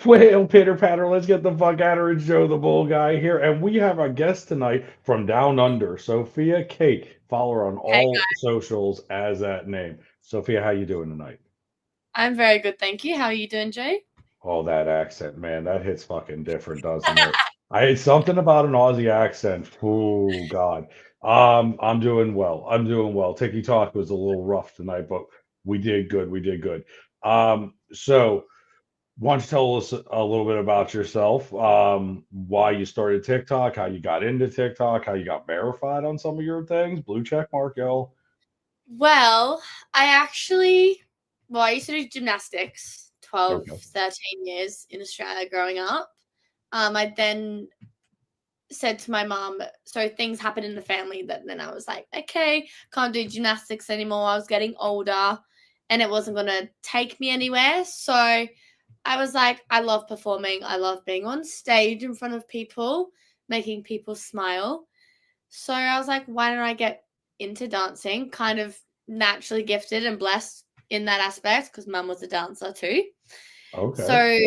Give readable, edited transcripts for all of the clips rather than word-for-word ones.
Whale pitter patter, let's get the fuck out of here, Joe the Bull Guy here. And we have a guest tonight from down under, Sophia Kate. Follow her on Hey all guys, socials as that name. Sophia, how you doing tonight? I'm very good, thank you. How are you doing, Jay? Oh, that accent, man, that hits fucking different, doesn't it? It's something about an Aussie accent. Oh God. I'm doing well. I'm doing well. Tiki Talk was a little rough tonight, but we did good. We did good. So why don't you tell us a little bit about yourself? Why you started TikTok, how you got into TikTok, how you got verified on some of your things, blue check mark, yo. Well, I actually, I used to do gymnastics 12, Okay. 13 years in Australia growing up. I then said to my mom, so things happened in the family that then I was like, okay, can't do gymnastics anymore. I was getting older and it wasn't going to take me anywhere. So I was like, I love performing. I love being on stage in front of people, making people smile. So I was like, why don't I get into dancing? Kind of naturally gifted and blessed in that aspect because mum was a dancer too. Okay. So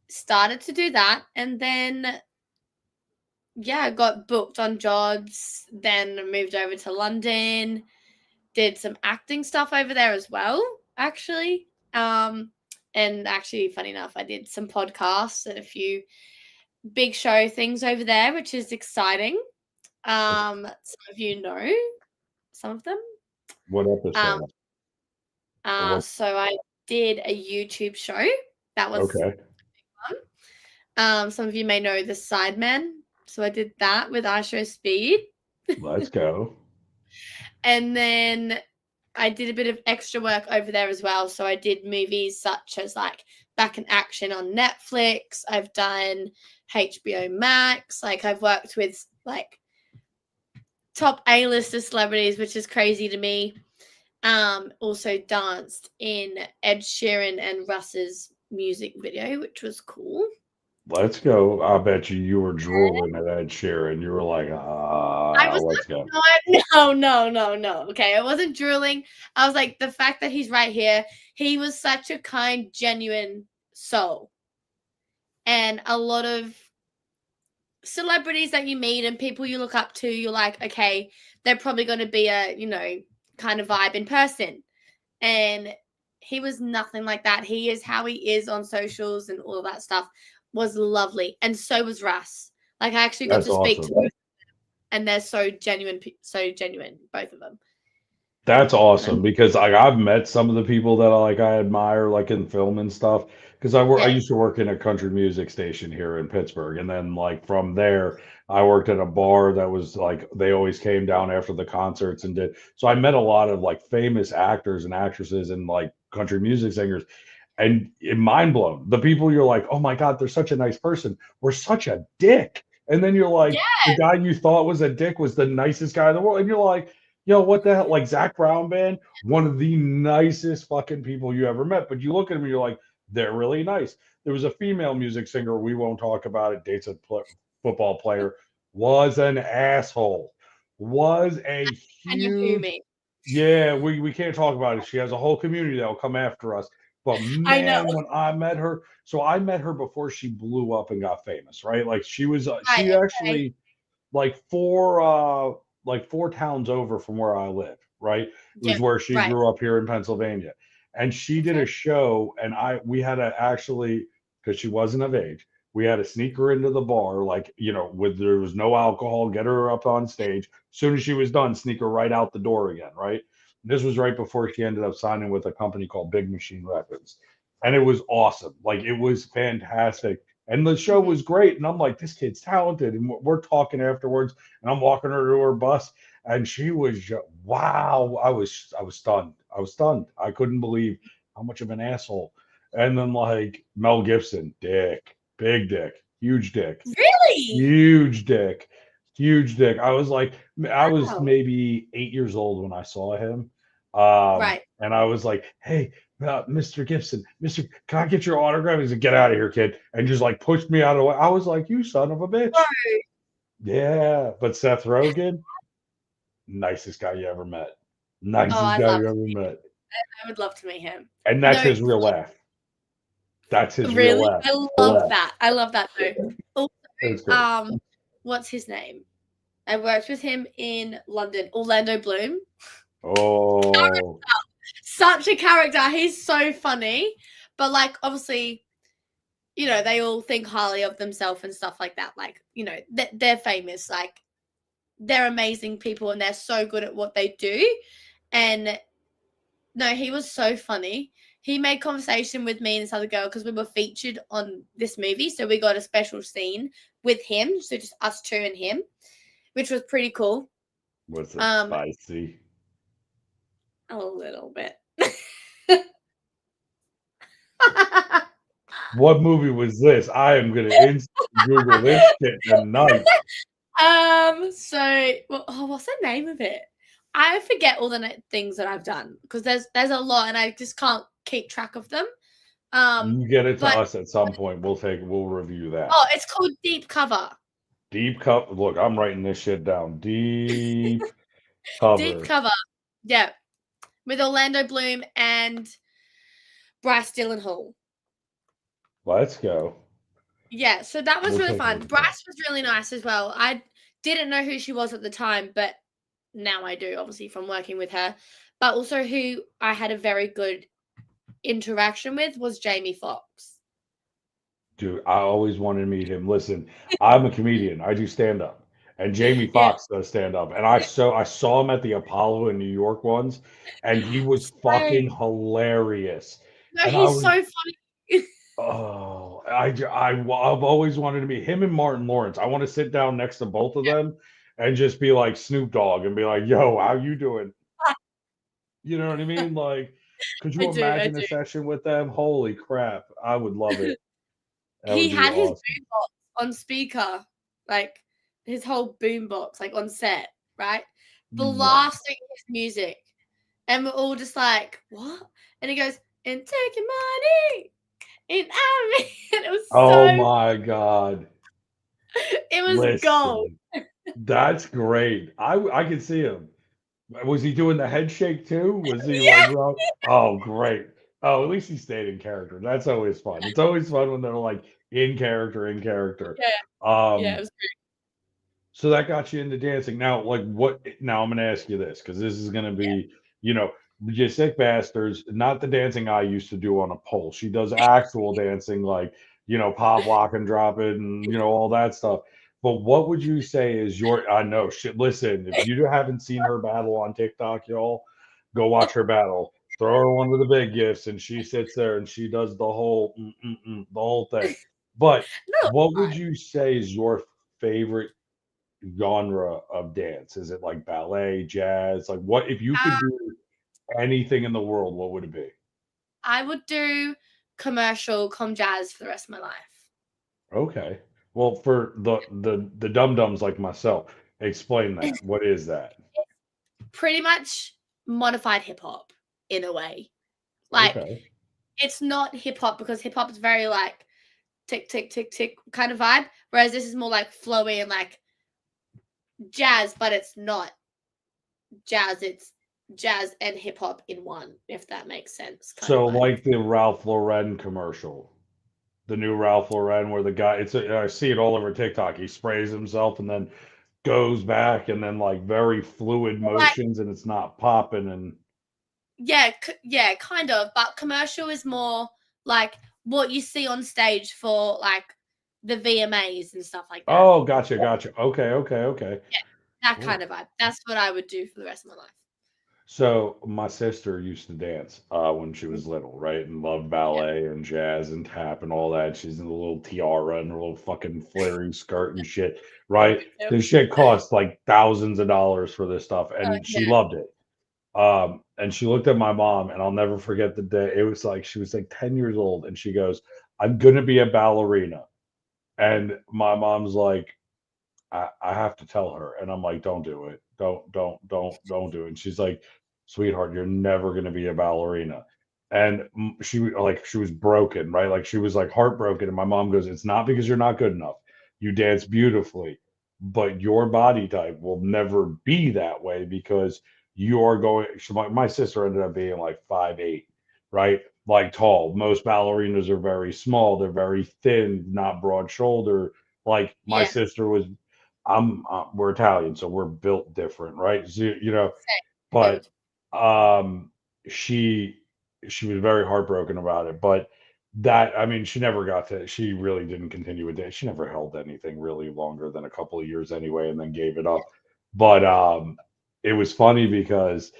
started to do that and then yeah, got booked on jobs, then moved over to London, did some acting stuff over there as well, actually. And actually funny enough, I did some podcasts and a few big show things over there, which is exciting. Some of you know some of them. What Um, episode? Or what? so I did a YouTube show that was Okay. fun. Some of you may know the Sidemen. So I did that with iShow Speed. Let's go. And then I did a bit of extra work over there as well. So I did movies such as like Back in Action on Netflix. I've done HBO Max. Like I've worked with like top A-lister celebrities, which is crazy to me. Also danced in Ed Sheeran and Russ's music video, which was cool. Let's go. I bet you were drooling at Ed Sheeran. You were like, I was let's go. not, no. Okay, I wasn't drooling. I was like, the fact that he's right here, he was such a kind, genuine soul. And a lot of celebrities that you meet and people you look up to, you're like, okay, they're probably going to be a, kind of vibe in person. And he was nothing like that. He is how he is on socials and all of that stuff was lovely. And so was Russ. Like I actually got That's to speak to awesome. both and they're so genuine, both of them. That's And awesome because I've met some of the people that I admire like in film and stuff because I yes, used to work in a country music station here in Pittsburgh, and then like from there I worked at a bar that was like they always came down after the concerts and did, so I met a lot of like famous actors and actresses and like country music singers, and it mind blown. The people you're like, oh my God, they're such a nice person. We're such a dick. And then you're like, the yes, guy you thought was a dick was the nicest guy in the world. And you're like, yo, what the hell? Like Zach Brown Band, one of the nicest fucking people you ever met. But you look at him and you're like, they're really nice. There was a female music singer, we won't talk about it, dates a football player, was an asshole. Was a and you hear huge, me. yeah, we can't talk about it. She has a whole community that will come after us. But I know. man, when I met her, so I met her before she blew up and got famous, right? Like she was, Right. she Okay. actually like like four towns over from where I live, right? It was Yep. where she Right. grew up here in Pennsylvania. And she did Okay. a show, and we had to actually, because she wasn't of age, we had to sneak her into the bar, like, with there was no alcohol, get her up on stage. As soon as she was done, sneak her right out the door again, right? This was right before she ended up signing with a company called Big Machine Records. And it was awesome. Like it was fantastic. And the show Mm-hmm. was great. And I'm like, this kid's talented. And we're talking afterwards. And I'm walking her to her bus. And she was wow. I was stunned. I was stunned. I couldn't believe how much of an asshole. And then like Mel Gibson, dick, big dick, Really? huge dick, huge dick. I was like, I was Wow. maybe 8 years old when I saw him. Right. And I was like, hey, Mr. Gibson, can I get your autograph? He said, get out of here, kid. And just like pushed me out of the way. I was like, you son of a bitch. Bro. Yeah. But Seth Rogen, nicest guy you ever met. Oh, Nicest I'd guy love you to ever meet him. met. I would love to meet him. And that's No, his real laugh. That's his real Really? laugh. I love that. I love that too. Also, It's great. um, what's his name? I worked with him in London, Orlando Bloom. Oh, Such a character. He's so funny. But like obviously, they all think highly of themselves and stuff like that. Like, they're famous. Like they're amazing people and they're so good at what they do. And no, he was so funny. He made conversation with me and this other girl because we were featured on this movie. So we got a special scene with him. So just us two and him, which was pretty cool. was it Um, spicy? a little bit. What movie was this? I am gonna instantly Google this shit tonight. What's the name of it? I forget all the things that I've done because there's a lot and I just can't keep track of them. You get it to But us at some point. We'll review that. oh, it's called Deep Cover. Deep cup. Look, I'm writing this shit down. Deep Deep cover. Cover. Yeah. With Orlando Bloom and Bryce Dillon Hall. Let's go. Yeah, so that was We'll really take a fun. look at that. Bryce was really nice as well. I didn't know who she was at the time, but now I do, obviously, from working with her. But also who I had a very good interaction with was Jamie Foxx. Dude, I always wanted to meet him. Listen, I'm a comedian. I do stand up, and Jamie Yeah. Foxx does stand up. And I saw him at the Apollo in New York once, and he was Same. fucking hilarious. No, And I he's so was funny. oh, I've always wanted to meet him and Martin Lawrence. I want to sit down next to both of them and just be like Snoop Dogg and be like, "Yo, how you doing?" You know what I mean? Like, could I you do, I imagine a do. session with them? Holy crap, I would love it. That He would be had his awesome. boombox on speaker, like his whole boombox, like on set, right? No. Blasting his music. And we're all just like, what? And he goes, and take your money and out of me. And it was Oh so, my God. it was gold. Listen, that's great. I could see him. Was he doing the head shake too? Was he like, Yeah, well, oh, great. Oh, at least he stayed in character. That's always fun. It's always fun when they're like in character, in character. yeah, yeah. It Um, was so that got you into dancing. Now, like what now I'm gonna ask you this because this is gonna great. be, you know, you sick bastards, not the dancing I used to do on a pole. She does actual dancing, like, pop, lock, and drop it and all that stuff. But what would you say is your I know shit. Listen, if you haven't seen her battle on TikTok, y'all, go watch her battle. Throw her one of the big gifts, and she sits there and she does the whole thing. But No, what would fine. you say is your favorite genre of dance? Is it like ballet, jazz? Like what if you Uh, could do anything in the world, what would it be? I would do commercial com jazz for the rest of my life. Okay. Well, for the dum dums like myself, explain that. What is that? Pretty much modified hip hop in a way. Like Okay. it's not hip hop because hip hop is very like tick tick tick tick kind of vibe, whereas this is more like flowy and like jazz, but it's not jazz. It's jazz and hip hop in one, if that makes sense, kind of So vibe. like the Ralph Lauren commercial, the new Ralph Lauren where the guy I see it all over TikTok. He sprays himself and then goes back and then like very fluid Like motions and it's not popping and yeah, yeah, kind of. But commercial is more like what you see on stage for like the VMAs and stuff like that. oh, gotcha, gotcha. Okay, okay, okay. Yeah, that kind Cool. of vibe. That's what I would do for the rest of my life. So my sister used to dance when she Mm, was little, right? And loved yeah, ballet and jazz and tap and all that. She's in a little tiara and her little fucking flaring skirt and shit, right? me too. This shit cost like thousands of dollars for this stuff, and Yeah, she loved it. And she looked at my mom, and I'll never forget the day. It was like she was like 10 years old, and she goes, "I'm gonna be a ballerina." And my mom's like, I have to tell her. And I'm like, don't do it. Don't do it. And she's like, sweetheart, you're never going to be a ballerina. And she was broken, right? Like she was like heartbroken. And my mom goes, it's not because you're not good enough. You dance beautifully, but your body type will never be that way because you are going. My sister ended up being like 5'8", right? like tall. Most ballerinas are very small. They're very thin, not broad shoulder. Like my Yeah. sister was, we're Italian, so we're built different, right? So, but Build. um, she she was very heartbroken about it. But that, I mean, she never got to. She really didn't continue with it. She never held anything really longer than a couple of years anyway, and then gave it up. But it was funny because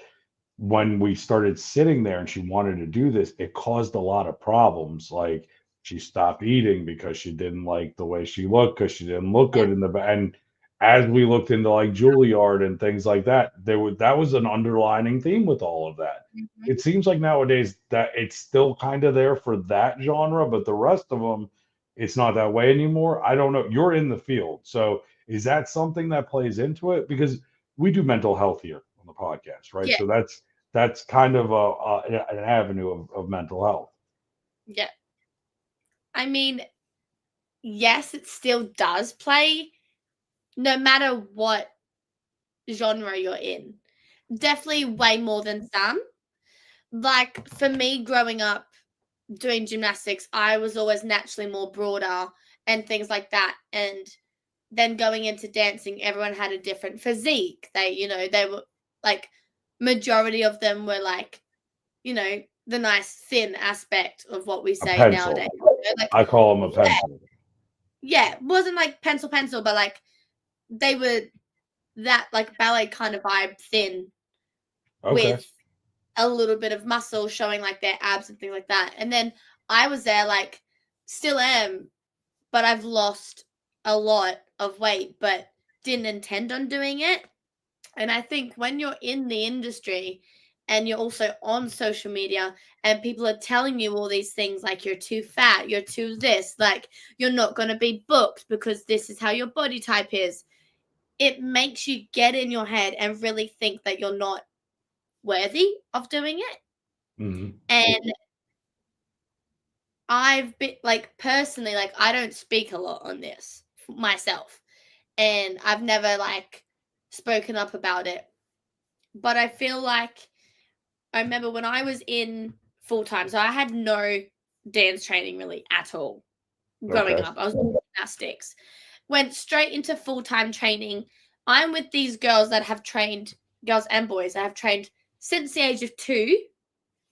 when we started sitting there and she wanted to do this, it caused a lot of problems. Like she stopped eating because she didn't like the way she looked because she didn't look Yeah. good in the back. And as we looked into like Juilliard and things like that, that was an underlining theme with all of that. Mhm. It seems like nowadays that it's still kind of there for that genre, but the rest of them, it's not that way anymore. I don't know. You're in the field, so is that something that plays into it? Because we do mental health here on the podcast, right? Yeah. So that's kind of an avenue of mental health. Yeah. I mean, yes, it still does play, no matter what genre you're in. Definitely way more than some. Like for me growing up doing gymnastics, I was always naturally more broader and things like that. And then going into dancing, everyone had a different physique. They were like, majority of them were like, the nice thin aspect of what we A say nowadays. pencil. Like, I call them a yeah, pencil. yeah, it wasn't like pencil, but like they were that like ballet kind of vibe, thin Okay. with a little bit of muscle showing like their abs and things like that. And then I was there, like, still am, but I've lost a lot of weight, but didn't intend on doing it. And I think when you're in the industry and you're also on social media and people are telling you all these things like you're too fat, you're too this, like you're not going to be booked because this is how your body type is, it makes you get in your head and really think that you're not worthy of doing it. Hmm. And I've been like, personally, like I don't speak a lot on this myself, and I've never like spoken up about it. But I feel like I remember when I was in full time, so I had no dance training really at all growing Okay. up. I was in gymnastics, went straight into full time training. I'm with these girls that have trained, girls and boys that have trained since the age of 2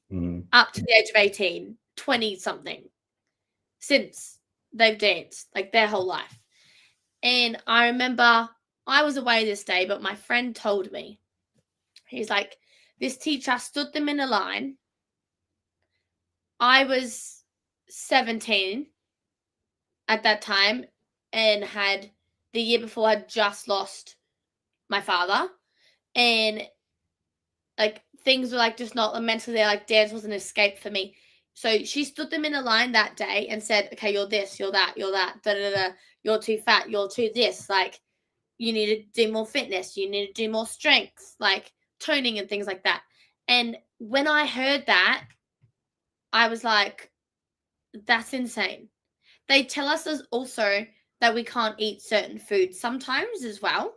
Hmm. up to the age of 18, 20 something, since they've danced like their whole life. And I remember I was away this day, but my friend told me, he's like, this teacher stood them in a line. I was 17 at that time and had the year before had just lost my father. And like things were like just not mentally there, like dance was an escape for me. So she stood them in a line that day and said, okay, you're this, you're that, da da da, you're too fat, you're too this, like you need to do more fitness, you need to do more strength, like toning and things like that. And when I heard that, I was like, that's insane. They tell us as also that we can't eat certain foods sometimes as well.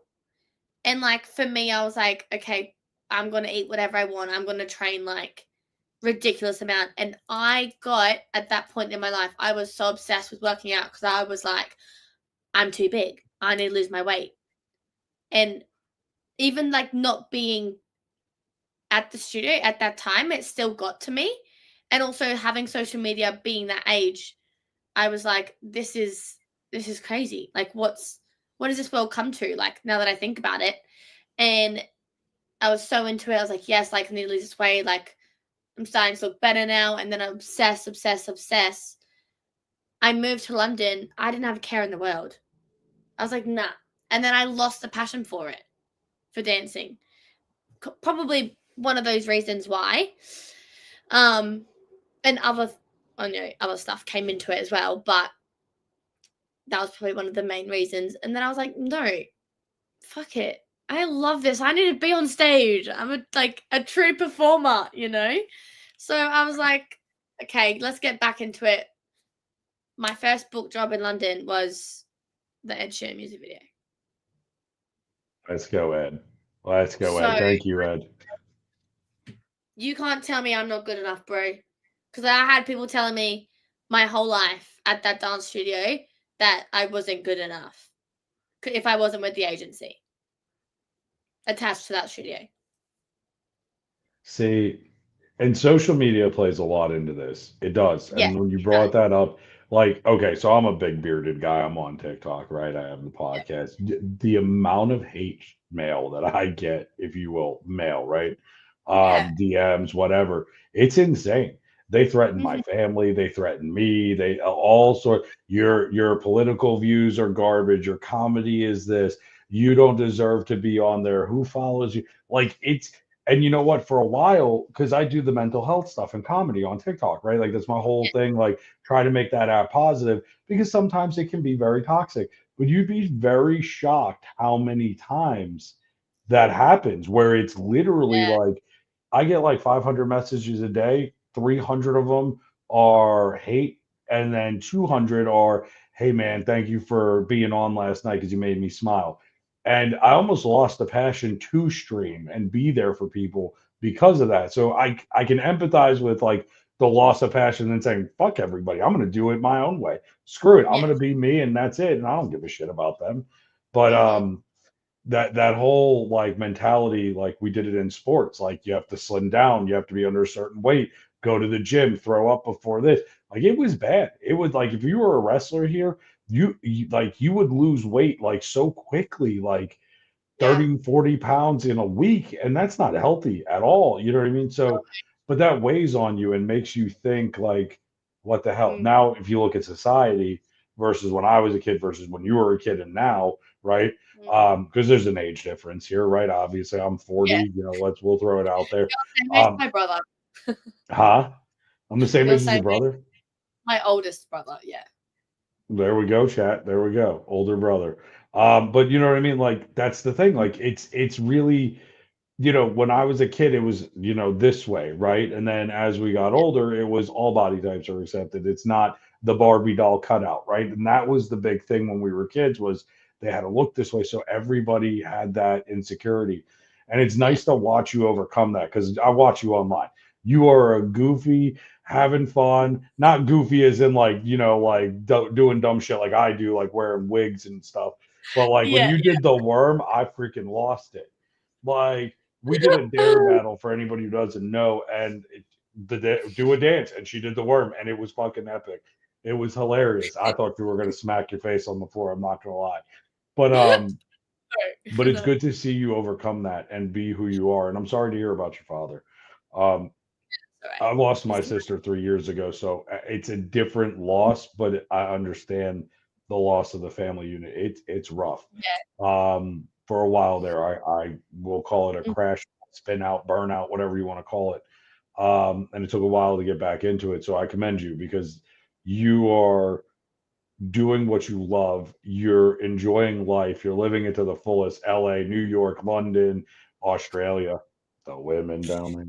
And like for me, I was like, okay, I'm gonna eat whatever I want. I'm gonna train like ridiculous amount. And I got at that point in my life, I was so obsessed with working out because I was like, I'm too big. I need to lose my weight. And even like not being at the studio at that time, it still got to me. And also having social media being that age, I was like, this is crazy. Like what does this world come to? Like now that I think about it. And I was so into it. I was like, yes, like I need to lose this weight. Like I'm starting to look better now. And then I obsess. I moved to London. I didn't have a care in the world. I was like, nah. And then I lost the passion for it, for dancing. Probably one of those reasons why. Um, and other stuff came into it as well, but that was probably one of the main reasons. And then I was like, no, fuck it. I love this. I need to be on stage. I'm a true performer. So I was like, okay, let's get back into it. My first book job in London was the Ed Sheeran music video. Let's go, Ed. Let's go, So Ed. Thank you, Ed. you can't tell me I'm not good enough, bro. Because I had people telling me my whole life at that dance studio that I wasn't good enough if I wasn't with the agency attached to that studio. See, and social media plays a lot into this. It does. Yes, And when you it does. brought that up, like, okay, so I'm a big bearded guy. I'm on TikTok, right? I have the podcast. The amount of hate mail that I get, if you will, mail, right? Yeah. DMs, whatever. It's insane. They threaten my Mhm. family. They threaten me. They all sort. Your political views are garbage. Your comedy is this. You don't deserve to be on there. Who follows you? Like it's and you know what? For a while, because I do the mental health stuff and comedy on TikTok, right? Like that's my whole thing. Like try to make that app positive because sometimes it can be very toxic. But you'd be very shocked how many times that happens where it's literally Yeah. like I get like 500 messages a day, 300 of them are hate, and then 200 are, hey man, thank you for being on last night because you made me smile. And I almost lost the passion to stream and be there for people because of that. So I can empathize with like the loss of passion and saying, fuck everybody. I'm gonna do it my own way. Screw it. I'm Yeah. gonna be me and that's it. And I don't give a shit about them. But Mm-hmm. that whole like mentality, like we did it in sports, like you have to slim down, you have to be under a certain weight, go to the gym, throw up before this. Like it was bad. It was like if you were a wrestler here, you like you would lose weight like so quickly, like Yeah. 30, 40 pounds in a week, and that's not healthy at all. You know what I mean? So, but that weighs on you and makes you think like, what the hell? Mm. Now, if you look at society versus when I was a kid versus when you were a kid and now, right? Mm. Because there's an age difference here, right? Obviously, I'm Yeah. 40. We'll throw it out there. Same age as Um, my brother. huh? I'm the same You're age as same your age brother. my oldest brother. Yeah. There we go, chat. There we go. Older brother. But you know what I mean? Like that's the thing. Mm. Like it's really when I was a kid, it was, this way, right? And then as we got Yeah. older, it was all body types are accepted. It's not the Barbie doll cutout, right? And that was the big thing when we were kids was they had to look this way. So everybody had that insecurity. And it's Yeah. nice to watch you overcome that because I watch you online. You are a goofy, having fun, not goofy as in like, like doing dumb shit like I do, like wearing wigs and stuff. But like when Yeah. you did the worm, I freaking lost it. Like we did a dare battle for anybody who doesn't know, and do a dance, and she did the worm, and it was fucking epic. It was hilarious. I thought you were gonna smack your face on the floor. I'm not gonna lie, but but it's No. good to see you overcome that and be who you are. And I'm sorry to hear about your father. Um, All right. I lost my It's sister 3 years ago, so it's a different loss, but I understand the loss of the family unit. It's rough. yeah. For a while there, I will call it a Mm. crash, spin out, burnout, whatever you want to call it. And it took a while to get back into it. So I commend you because you are doing what you love. You're enjoying life. You're living it to the fullest. LA, New York, London, Australia. The women down there.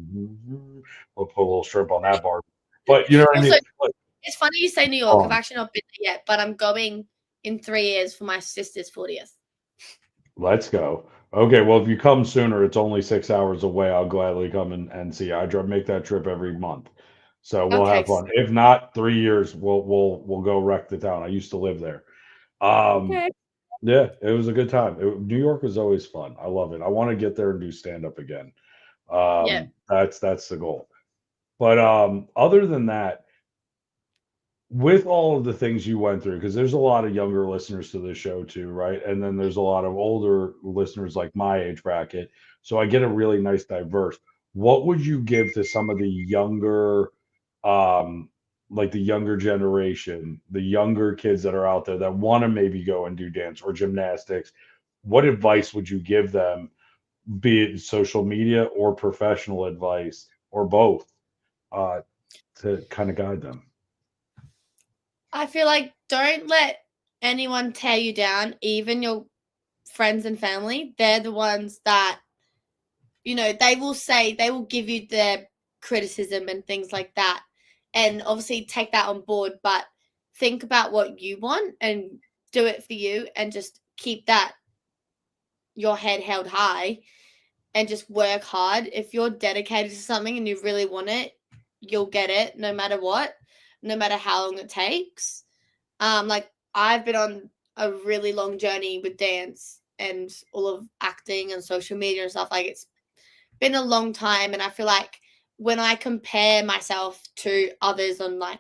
We'll put a little shrimp on that bar. But you know what I Also, mean? Like, it's funny you say New York. I've um, actually not been there yet, but I'm going in 3 years for my sister's 40th. let's go. Okay, well, if you come sooner, it's only 6 hours away. I'll gladly come and see you. Make that trip every month, so we'll Okay. have fun. If not, 3 years, we'll go wreck the town. I used to live there. Um, Okay. yeah, it was a good time. New York was always fun. I love it. I want to get there and do stand up again. Yeah. That's the goal. But other than that, with all of the things you went through, because there's a lot of younger listeners to this show too, right? And then there's a lot of older listeners like my age bracket. So I get a really nice diverse. What would you give to some of the younger, um, like the younger generation, the younger kids that are out there that want to maybe go and do dance or gymnastics? What advice would you give them, be it social media or professional advice or both, uh, to kind of guide them? I feel like don't let anyone tear you down, even your friends and family. They're the ones that, they will give you their criticism and things like that. And obviously take that on board, but think about what you want and do it for you and just keep your head held high and just work hard. If you're dedicated to something and you really want it, you'll get it no matter what, no matter how long it takes. Like I've been on a really long journey with dance and all of acting and social media and stuff. Like it's been a long time, and I feel like when I compare myself to others on like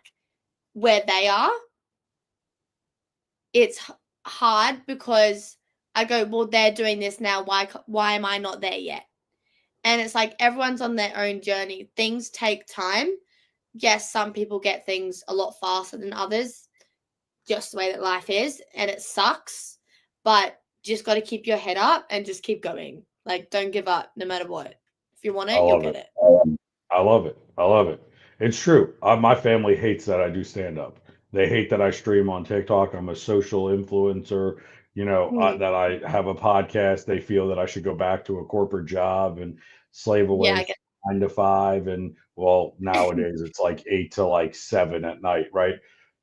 where they are, it's hard because I go, well, they're doing this now. Why am I not there yet? And it's like everyone's on their own journey. Things take time. Yes, some people get things a lot faster than others, just the way that life is, and it sucks. But just got to keep your head up and just keep going. Like, don't give up no matter what. If you want I it, you'll love get it. it. I love it. I love it. It's true. My family hates that I do stand up. They hate that I stream on TikTok. I'm a social influencer, Mm. that I have a podcast. They feel that I should go back to a corporate job and slave Yeah, away I get 9 to 5. And well, nowadays it's like 8 to 7 at night, right?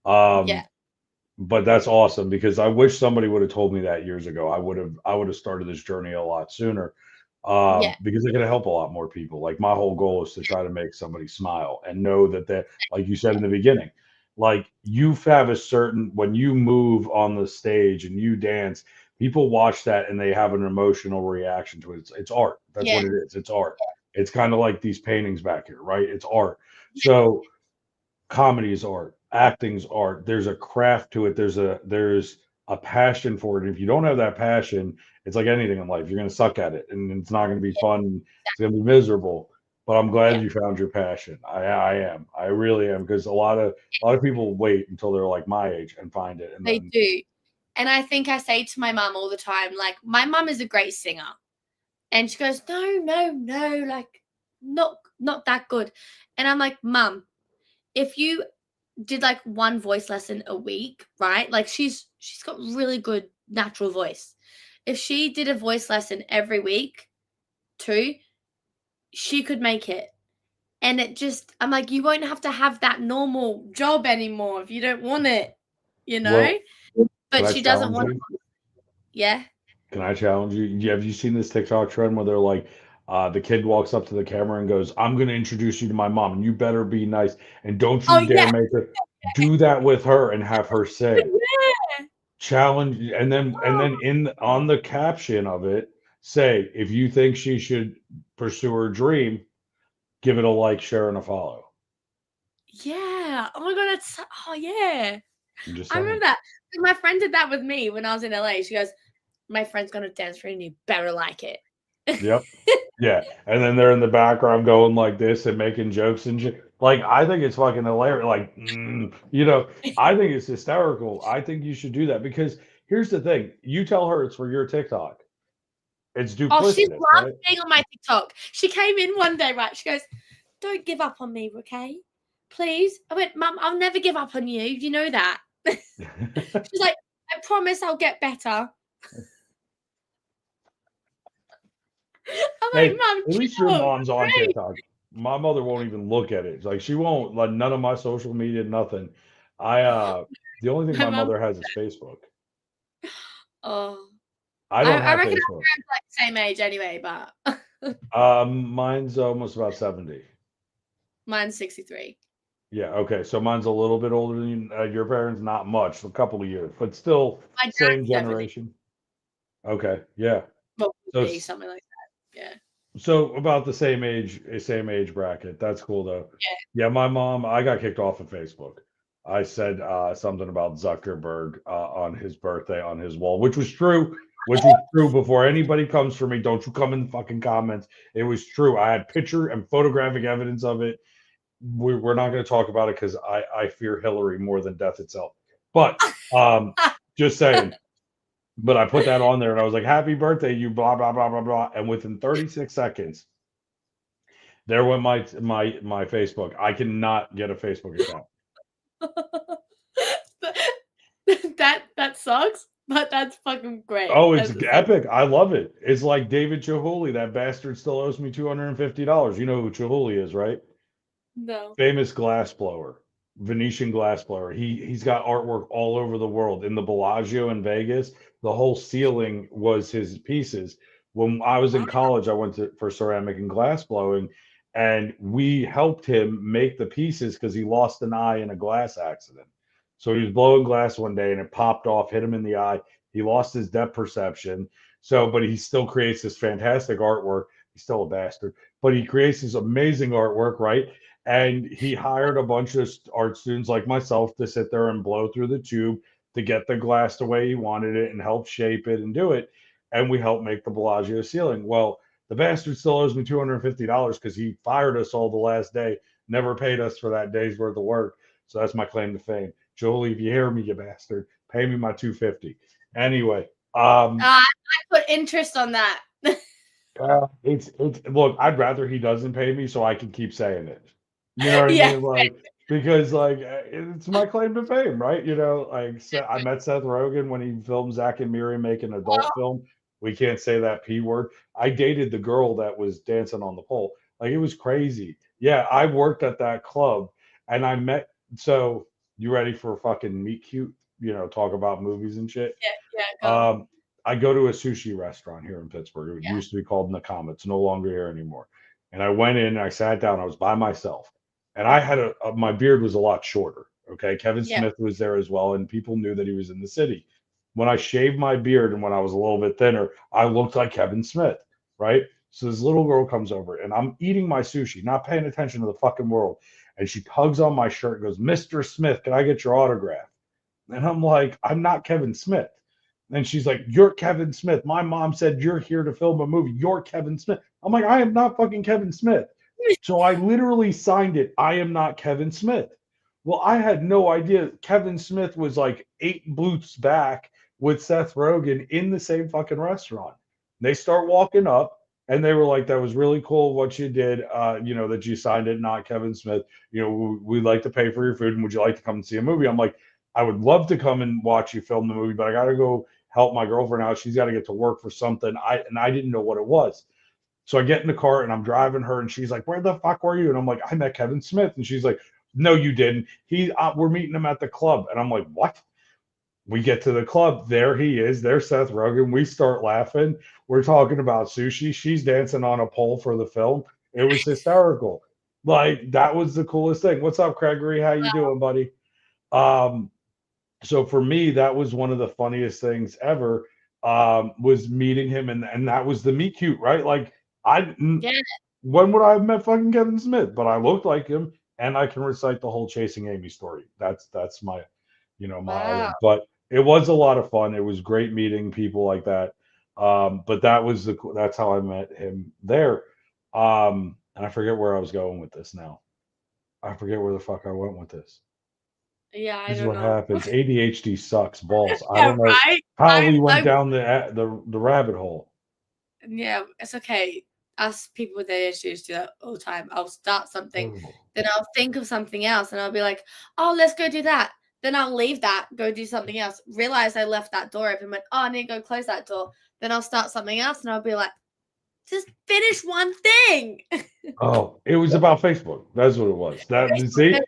yeah, Um, but that's awesome because I wish somebody would have told me that years ago. I would have started this journey a lot sooner, yeah, because it could help a lot more people. Like my whole goal is to try to make somebody smile and know that like you said in the beginning, like you have a certain when you move on the stage and you dance, people watch that and they have an emotional reaction to it. It's art. That's yeah, what it is. It's art. It's kind of like these paintings back here, right? It's art. So comedy is art, acting's art. There's a craft to it. There's a passion for it. And if you don't have that passion, it's like anything in life. You're gonna suck at it and it's not gonna be fun. It's gonna be miserable. But I'm glad yeah. you found your passion. I am. I really am because a lot of people wait until they're like my age and find it. And They then do. And I think I say to my mum all the time, like, my mum is a great singer. And she goes, no, no, no, like, not that good. And I'm like, Mum, if you did like one voice lesson a week, right? Like she's got really good natural voice. If she did a voice lesson every week, too, she could make it. And it just, I'm like, you won't have to have that normal job anymore if you don't want it, you know? well, can But I she doesn't challenge want you? to, yeah. Can I challenge you? Have you seen this TikTok trend where they're like, the kid walks up to the camera and goes, "I'm going to introduce you to my mom, and you better be nice, and don't you Oh, dare yeah. make her do that with her and have her say Yeah. challenge." And then in on the caption of it, say if you think she should pursue her dream, give it a like, share, and a follow. Yeah. Oh my God. Oh, yeah. I'm just I remember saying. that. My friend did that with me when I was in LA. She goes, my friend's going to dance for you and you better like it. Yep. Yeah, and then they're in the background going like this and making jokes and shit. Like, I think it's fucking hilarious. Like, I think it's hysterical. I think you should do that because here's the thing: you tell her it's for your TikTok. It's Oh, she duplicitous, loves right? being on my TikTok. She came in one day, right? She goes, don't give up on me, okay? Please. I went, Mum, I'll never give up on you. You know that. She's like, I promise I'll get better. I'm like, Hey, Mum, at least your chill. mom's on Great. TikTok. My mother won't even look at it. Like, she won't like none of my social media, nothing. The only thing My my mum, mother has is Facebook. oh, I don't I have reckon our Facebook. parents are like the same age anyway, but Mine's almost about 70. mine's 63. Yeah, okay. So mine's a little bit older than your parents, not much, a couple of years, but still My same dad's 70. generation. Okay, yeah. Well, would So be s- something like that. Yeah. so about the same age bracket. That's cool though. Yeah, my mom, I got kicked off of Facebook. I said something about Zuckerberg on his birthday on his wall, which was true before anybody comes for me. Don't you come in the fucking comments. It was true. I had picture and photographic evidence of it. We're not going to talk about it because I fear Hillary more than death itself. But just saying. But I put that on there and I was like, "Happy birthday, you blah blah blah blah blah." And within 36 seconds, there went my Facebook. I cannot get a Facebook account. That sucks, but that's fucking great Oh, at it's the same. epic. I love it. It's like David Chihuly. That bastard still owes me $250. You know who Chihuly is, right? No. Famous glass blower, Venetian glass blower. He's got artwork all over the world. In the Bellagio in Vegas, the whole ceiling was his pieces. When I was Wow. in college, I went for ceramic and glass blowing, and we helped him make the pieces because he lost an eye in a glass accident. So he was blowing glass one day and it popped off, hit him in the eye. He lost his depth perception. So, but he still creates this fantastic artwork. He's still a bastard, but he creates this amazing artwork, right? And he hired a bunch of art students like myself to sit there and blow through the tube to get the glass the way he wanted it and help shape it and do it. And we helped make the Bellagio ceiling. Well, the bastard still owes me $250 because he fired us all the last day, never paid us for that day's worth of work. So that's my claim to fame. Jolie, if you hear me, you bastard, pay me my 250. Anyway, I put interest on that. it's look, I'd rather he doesn't pay me so I can keep saying it. You know what I Yeah. mean? Like because like it's my claim to fame, right? You know, like I met Seth Rogen when he filmed Zack and Miri make an adult film. We can't say that P word. I dated the girl that was dancing on the pole. Like it was crazy. Yeah, I worked at that club and I met so you ready for fucking meet cute? You know, talk about movies and shit. Yeah, go. Um, I go to a sushi restaurant here in Pittsburgh. It Yeah. used to be called Nakama. It's no longer here anymore. And I went in, I sat down, I was by myself. And I had my beard was a lot shorter. Okay. Kevin Yeah. Smith was there as well. And people knew that he was in the city. When I shaved my beard and when I was a little bit thinner, I looked like Kevin Smith. Right. So this little girl comes over and I'm eating my sushi, not paying attention to the fucking world. And she tugs on my shirt and goes, Mr. Smith, can I get your autograph? And I'm like, I'm not Kevin Smith. And she's like, You're Kevin Smith. My mom said you're here to film a movie. You're Kevin Smith. I'm like, I am not fucking Kevin Smith. So I literally signed it. I am not Kevin Smith. Well, I had no idea Kevin Smith was like 8 booths back with Seth Rogen in the same fucking restaurant. They start walking up and they were like, That was really cool what you did. You know, that you signed it, not Kevin Smith. You know, we'd like to pay for your food and would you like to come and see a movie? I'm like, I would love to come and watch you film the movie, but I got to go help my girlfriend out. She's got to get to work for something. I didn't know what it was. So I get in the car and I'm driving her, and she's like, "Where the fuck were you?" And I'm like, "I met Kevin Smith." And she's like, "No, you didn't. We're meeting him at the club." And I'm like, "What?" We get to the club. There he is. There's Seth Rogen. We start laughing. We're talking about sushi. She's dancing on a pole for the film. It was hysterical. Like that was the coolest thing. What's up, Gregory? How you doing, buddy? Um, so for me, that was one of the funniest things ever. Was meeting him, and that was the meet cute, right? Like I, Yeah. when would I have met fucking Kevin Smith? But I looked like him, and I can recite the whole Chasing Amy story. That's my, my Wow. island. But it was a lot of fun. It was great meeting people like that. But that's how I met him there. And I forget where I was going with this now. I forget where the fuck I went with this. Yeah, I This is don't what know. happens. ADHD sucks balls. I Yeah, don't know right? how we went I down the rabbit hole. yeah, it's okay. Us people with ADHD do that all the time. I'll start something, Oh. then I'll think of something else, and I'll be like, "Oh, let's go do that." Then I'll leave that, go do something else. Realize I left that door open. Went, "Oh, I need to go close that door." Then I'll start something else, and I'll be like, "Just finish one thing." Oh, it was about Facebook. That's what it was. That see,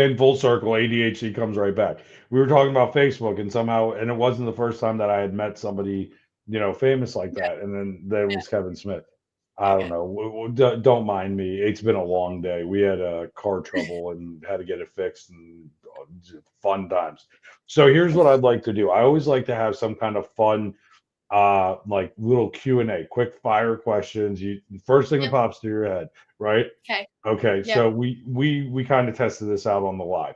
in full circle, ADHD comes right back. We were talking about Facebook, and somehow, and it wasn't the first time that I had met somebody, famous like that. And then there was Kevin Smith. I don't Okay. know. Don't mind me. It's been a long day. We had car trouble and had to get it fixed, and fun times. So here's what I'd like to do. I always like to have some kind of fun like little Q&A, quick fire questions. You first thing that Yep. pops to your head, right? Okay. Okay, Yep. so we kind of tested this out on the live.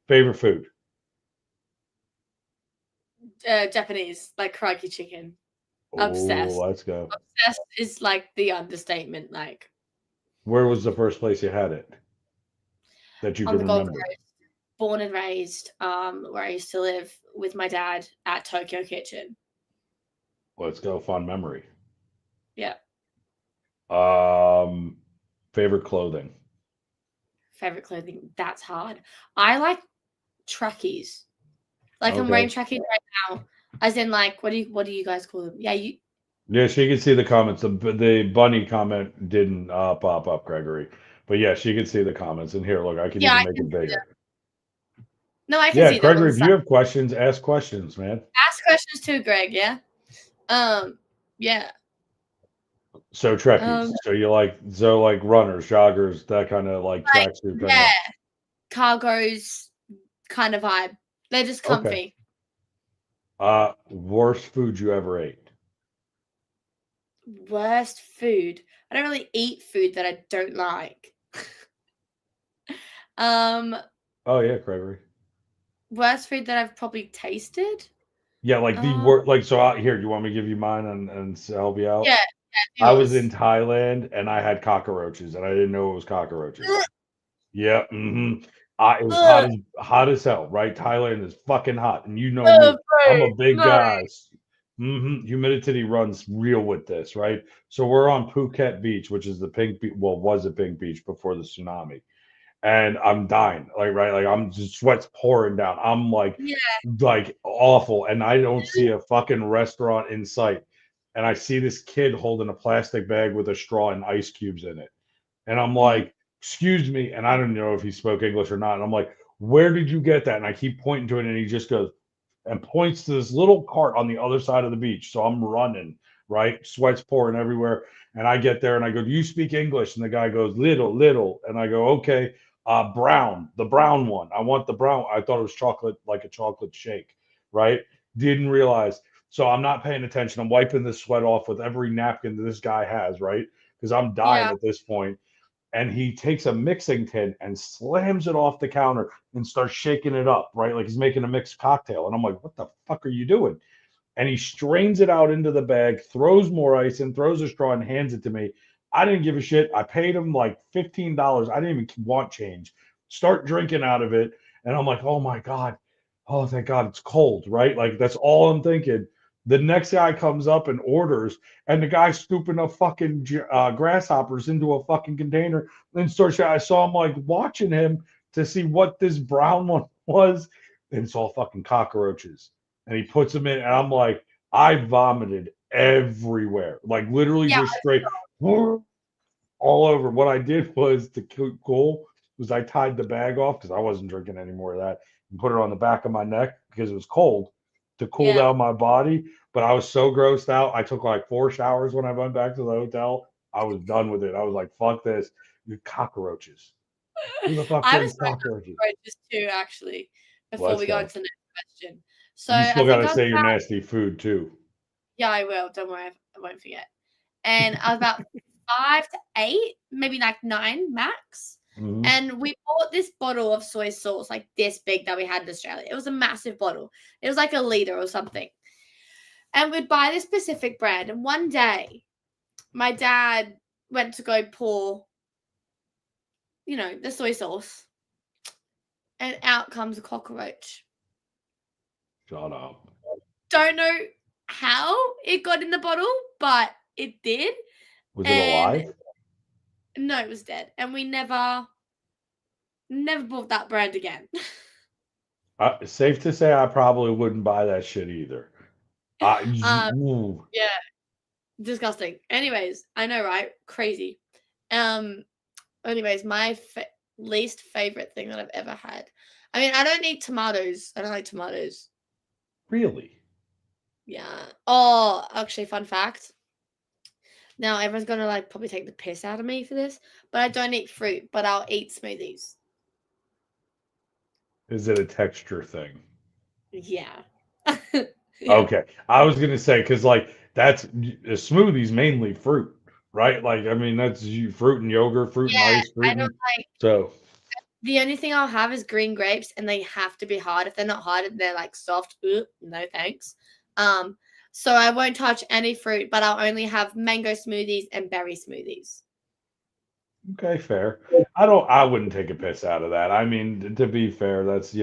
Favorite food? Japanese, like karaage chicken. Oh, Obsessed. let's go. Obsessed is like the understatement. Like Where was the first place you had it that you on can the Gold remember? Coast, born and raised, where I used to live with my dad at Tokyo Kitchen. Let's go. Fun memory. Yeah. Um, favorite clothing? Favorite clothing. That's hard. I like trackies. Like I'm wearing Okay. trackies right now. As in, like, what do you guys call them? Yeah, you. Yeah, she could see the comments. The bunny comment didn't pop up, Gregory. But yeah, she could see the comments. And here, look, I could Yeah, even I make can it see them. bigger. No, I can Yeah, see them on Gregory, the if side. you have questions, ask questions, man. Ask questions too, Greg. Yeah. Um. Yeah. So Trekkies. Um, So like runners, joggers, that kind of like like tracksuit kind yeah, of. cargos kind of vibe. They're just Okay. comfy. Worst food you ever ate? Worst food. I don't really eat food that I don't like. um, Oh yeah, Gregory. worst food that I've probably tasted. Yeah, like the Um, word, like so. Out here, you want me to give you mine and help you out? yeah, I was in yours. Thailand and I had cockroaches and I didn't know it was cockroaches. Ugh, Yeah, it was ugh, hot as hell, right? Thailand is fucking hot, and you know me, I'm bro, a big no. guy. Humidity runs real with this, right? So we're on Phuket Beach, which is the pink beach. Well, was a pink beach before the tsunami, and I'm dying, like right, like I'm just sweat's pouring down. I'm Yeah. like awful, and I don't see a fucking restaurant in sight, and I see this kid holding a plastic bag with a straw and ice cubes in it. And I'm Mhm. like, excuse me. And I don't know if he spoke English or not. And I'm like, where did you get that? And I keep pointing to it. And he just goes and points to this little cart on the other side of the beach. So I'm running, right? Sweat's pouring everywhere. And I get there and I go, do you speak English? And the guy goes, little, little. And I go, okay, brown, the brown one. I want the brown. I thought it was chocolate, like a chocolate shake, right? Didn't realize. So I'm not paying attention. I'm wiping the sweat off with every napkin that this guy has, right? Because I'm dying Yeah. at this point, and he takes a mixing tin and slams it off the counter and starts shaking it up, right? Like he's making a mixed cocktail. And I'm like, what the fuck are you doing? And he strains it out into the bag, throws more ice in, throws a straw, and hands it to me. I didn't give a shit. I paid him like $15. I didn't even want change. Start drinking out of it. And I'm like, oh my God. Oh, thank God it's cold, right? Like that's all I'm thinking. The next guy comes up and orders, and the guy's scooping up fucking grasshoppers into a fucking container. Then starts, I saw him like watching him to see what this brown one was, and it's all fucking cockroaches. And he puts them in, and I'm like, I vomited everywhere, like literally Yeah. just straight all over. What I did was to keep cool was I tied the bag off because I wasn't drinking any more of that and put it on the back of my neck because it was cold to cool Yeah. down my body. But I was so grossed out. I took like 4 showers when I went back to the hotel. I was done with it. I was like, fuck this. You cockroaches. Who the fuck I have a brings story about cockroaches? cockroaches too, actually, before Let's we go go. into the next question. So You I still got think to I was say your about, nasty food too. yeah, I will. Don't worry, I won't forget. And I was about 5 to 8, maybe like 9 max. Mhm. And we bought this bottle of soy sauce, like this big, that we had in Australia. It was a massive bottle. It was like a liter or something. And we'd buy this specific brand. And one day, my dad went to go pour, the soy sauce, and out comes a cockroach. Shut up. Don't know how it got in the bottle, but it did. Was it And alive? no, it was dead. And we never bought that brand again. Safe to say, I probably wouldn't buy that shit either. um, Ooh. yeah, disgusting. Anyways, I know, right? Crazy. Um, anyways, my least favorite thing that I've ever had. I mean, I don't eat tomatoes. I don't like tomatoes. Really? Yeah. Oh, actually, fun fact. Now everyone's gonna like probably take the piss out of me for this, but I don't eat fruit, but I'll eat smoothies. Is it a texture thing? Yeah. Yeah. Okay. I was gonna say because like that's a smoothie's mainly fruit, right? Like I mean that's fruit and yogurt, fruit and Yeah. ice, I fruit don't and like so the only thing I'll have is green grapes and they have to be hard. If they're not hard and they're like soft, no thanks. Um, so I won't touch any fruit, but I'll only have mango smoothies and berry smoothies. okay, fair. I wouldn't take a piss out of that. I mean, to be fair, that's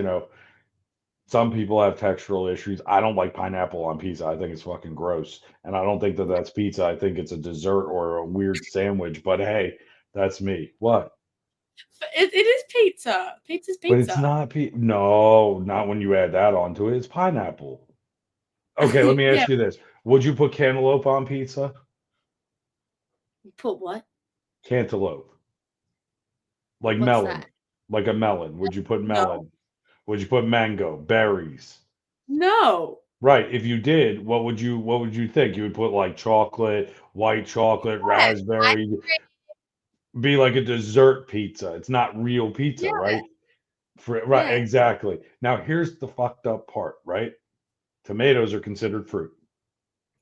some people have textural issues. I don't like pineapple on pizza. I think it's fucking gross. And I don't think that that's pizza. I think it's a dessert or a weird sandwich. But hey, that's me. What? But it is pizza. Pizza's But it's pizza. not no, not when you add that onto it. It's pineapple. Okay, let me Yeah. ask you this. Would you put cantaloupe on pizza? Put what? Cantaloupe. Like What's melon. that? Like a melon. Would you put No. melon? Would you put mango, berries? No. Right. If you did, what would you think? You would put like chocolate, white chocolate, Yeah, I raspberry, be like a dessert pizza. It's not real pizza, yeah, right? Right, yeah. exactly. Now here's the fucked up part, right? Tomatoes are considered fruit,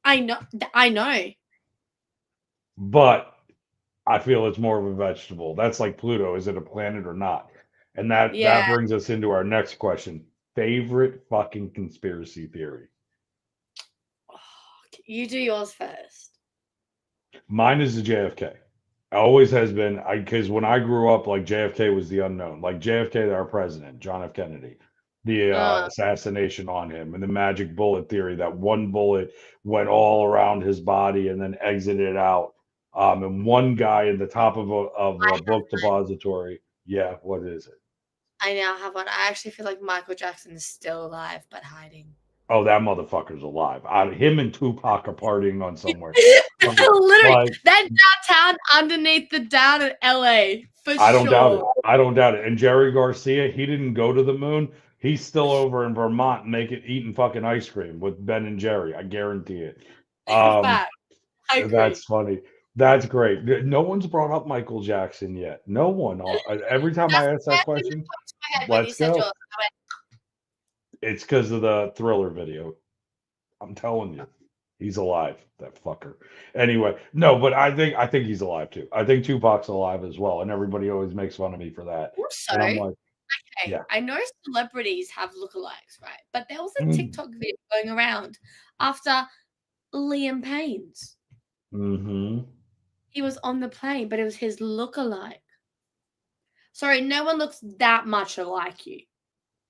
I know. I know. but I feel it's more of a vegetable. That's like Pluto. Is it a planet or not? And that Yeah. brings us into our next question. Favorite fucking conspiracy theory. Oh, you do yours first. Mine is the JFK. Always has been. I because when I grew up, like JFK was the unknown. Like JFK, our president, John F. Kennedy, the Uh, assassination on him, and the magic bullet theory that one bullet went all around his body and then exited out. And one guy in the top of a book depository. Yeah, what is it? I now have one. I actually feel like Michael Jackson is still alive but hiding. Oh, that motherfucker's alive. Him and Tupac are partying on somewhere. Literally, Like that downtown underneath the down in LA for I don't doubt it. sure. I don't doubt it. And Jerry Garcia, he didn't go to the moon. He's still over in Vermont making eating fucking ice cream with Ben and Jerry. I guarantee it. Um, Fact. I that's agree. funny. That's great. No one's brought up Michael Jackson yet. No one. Every time I That's ask the that first thing that question, popped to my head when you let's said yours. go. It's because of the Thriller video. I'm telling you, he's alive. That fucker. Anyway, no, but I think he's alive too. I think Tupac's alive as well, and everybody always makes fun of me for that. Also, And I'm like, okay, yeah. I know celebrities have lookalikes, right? But there was a Mm. TikTok video going around after Liam Payne's. Mhm. He was on the plane, but it was his lookalike. Sorry, no one looks that much alike you.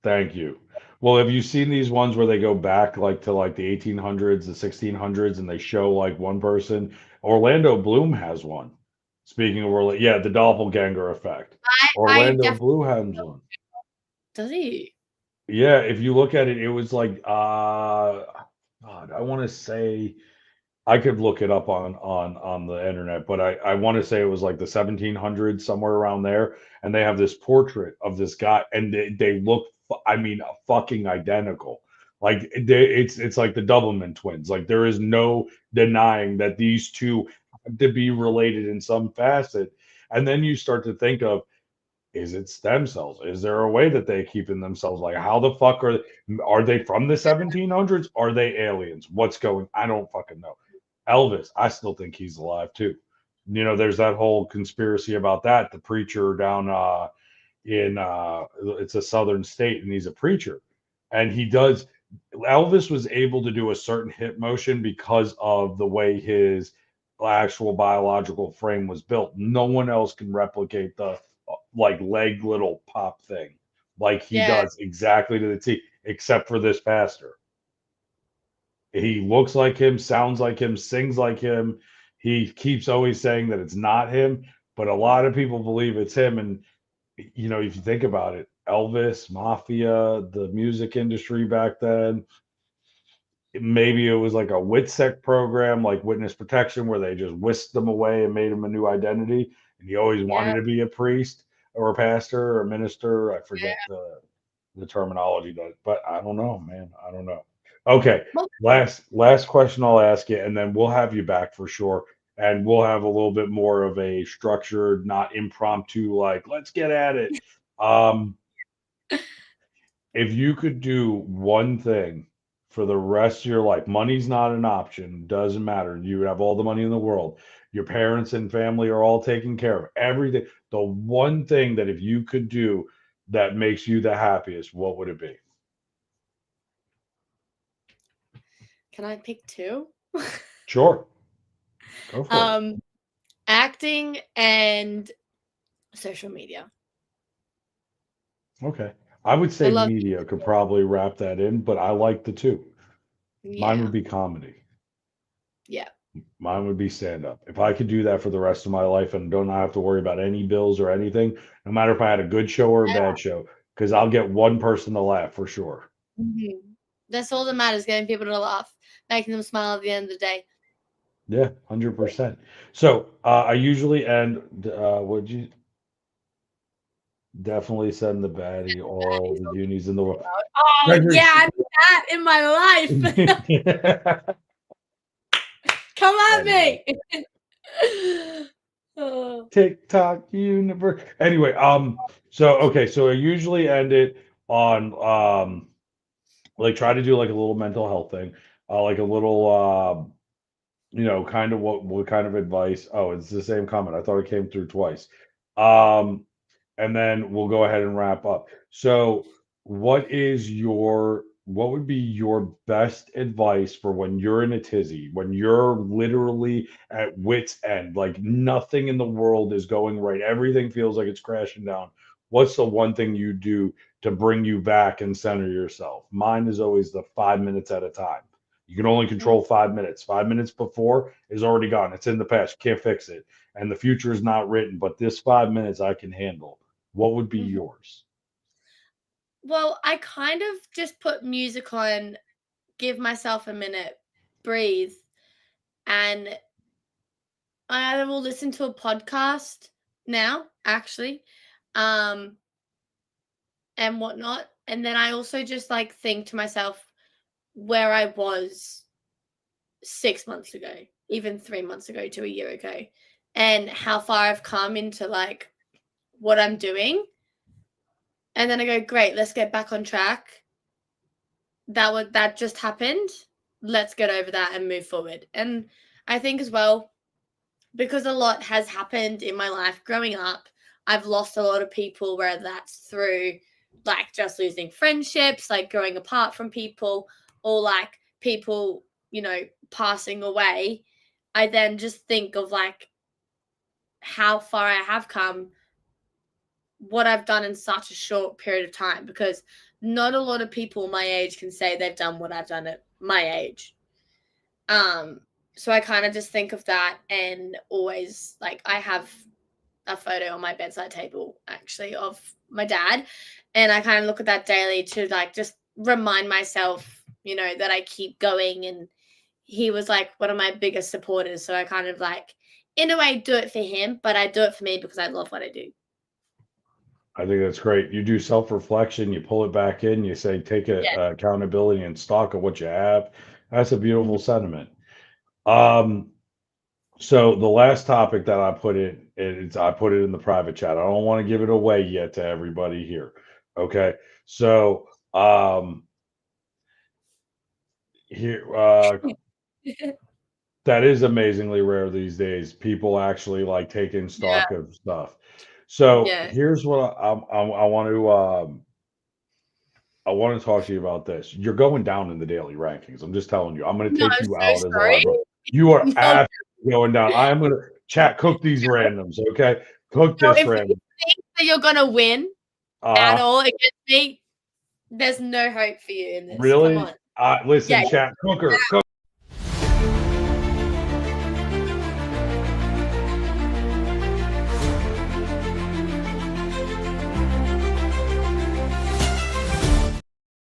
Thank you. Well, have you seen these ones where they go back like to like the 1800s, the 1600s, and they show like one person? Orlando Bloom has one. Speaking of Orlando, yeah, the doppelganger effect. I Orlando definitely Bloom has one. does he? Yeah, if you look at it, it was like God, I want to say I could look it up on the internet, but I want to say it was like the 1700s, somewhere around there. And they have this portrait of this guy, and they look, I mean, fucking identical. Like it's like the Doublemint twins. Like there is no denying that these two have to be related in some facet. And then you start to think of, is it stem cells? Is there a way that they keep in themselves? Like how the fuck are they from the 1700s? Are they aliens? What's going? I don't fucking know. Elvis, I still think he's alive too. You know, there's that whole conspiracy about that. The preacher down in it's a southern state, and he's a preacher, and he does. Elvis was able to do a certain hip motion because of the way his actual biological frame was built. No one else can replicate the like leg little pop thing like he Yeah, does exactly to the T, except for this pastor. He looks like him, sounds like him, sings like him. He keeps always saying that it's not him, but a lot of people believe it's him. And you know, if you think about it, Elvis, Mafia, the music industry back then, maybe it was like a WITSEC program, like witness protection, where they just whisked them away and made him a new identity. And he always yeah. wanted to be a priest or a pastor or a minister. I forget the terminology, but I don't know, man. I don't know. Okay, Well, last question I'll ask you, and then we'll have you back for sure, and we'll have a little bit more of a structured, not impromptu, like let's get at it. Um, if you could do one thing for the rest of your life, money's not an option, doesn't matter. You have all the money in the world. Your parents and family are all taken care of. Everything. The one thing that if you could do that makes you the happiest, what would it be? can I pick two? Sure. Go for it. um, acting and social media. Okay. I would I say love. media could probably wrap that in, but I like the two. Mine would Yeah, be comedy. yeah. Mine would be stand up. If I could do that for the rest of my life and don't have to worry about any bills or anything, no matter if I had a good show or a bad show, because I'll get one person to laugh for sure. Mhm. That's all that matters, getting people to laugh, making them smile at the end of the day. Yeah, 100%. So I usually end, would you definitely send the baddie all the unis in the world? Oh, Gregory, yeah, that in my life. Come at me. Oh. TikTok universe. Anyway, so I usually end it on like try to do like a little mental health thing, like a little kind of what kind of advice. Oh, it's the same comment. I thought it came through twice. Um, and then we'll go ahead and wrap up. So, what would be your best advice for when you're in a tizzy, when you're literally at wit's end, like nothing in the world is going right, everything feels like it's crashing down? What's the one thing you do to bring you back and center yourself? Mine is always the 5 minutes at a time. You can only control 5 minutes. 5 minutes before is already gone. It's in the past. You can't fix it. And the future is not written, but this 5 minutes I can handle. What would be yours? Well, I kind of just put music on, give myself a minute, breathe, and I either will listen to a podcast now, actually, and whatnot. And then I also just like think to myself where I was 6 months ago, even 3 months ago to a year ago, and how far I've come into like what I'm doing. And then I go, great, let's get back on track. That just happened. Let's get over that and move forward. And I think as well, because a lot has happened in my life growing up, I've lost a lot of people, whether that's through like just losing friendships, like growing apart from people, or like people, passing away. I then just think of like how far I have come, what I've done in such a short period of time, because not a lot of people my age can say they've done what I've done at my age. So I kind of just think of that, and always like I have a photo on my bedside table actually of my dad, and I kind of look at that daily to like just remind myself, that I keep going. And he was like one of my biggest supporters, so I kind of like in a way do it for him, but I do it for me because I love what I do. I think that's great. You do self-reflection, you pull it back in, you say, take Yeah. accountability and stock of what you have. That's a Mhm. beautiful sentiment. So the last topic that I put it in the private chat. I don't want to give it away yet to everybody here. Okay. So here that is amazingly rare these days. People actually like taking Yeah. stock of stuff. So Yeah. here's what I want to talk to you about this. You're going down in the daily rankings. I'm just telling you. I'm going to No, take I'm you so out as a sorry. hard, bro. You are No, absolutely going down. I am going to chat cook these randoms. Okay, cook no, this if you random. think that you're gonna win at Uh all against me, there's no hope for you in this. Come really? on. Yeah, Listen, chat cooker.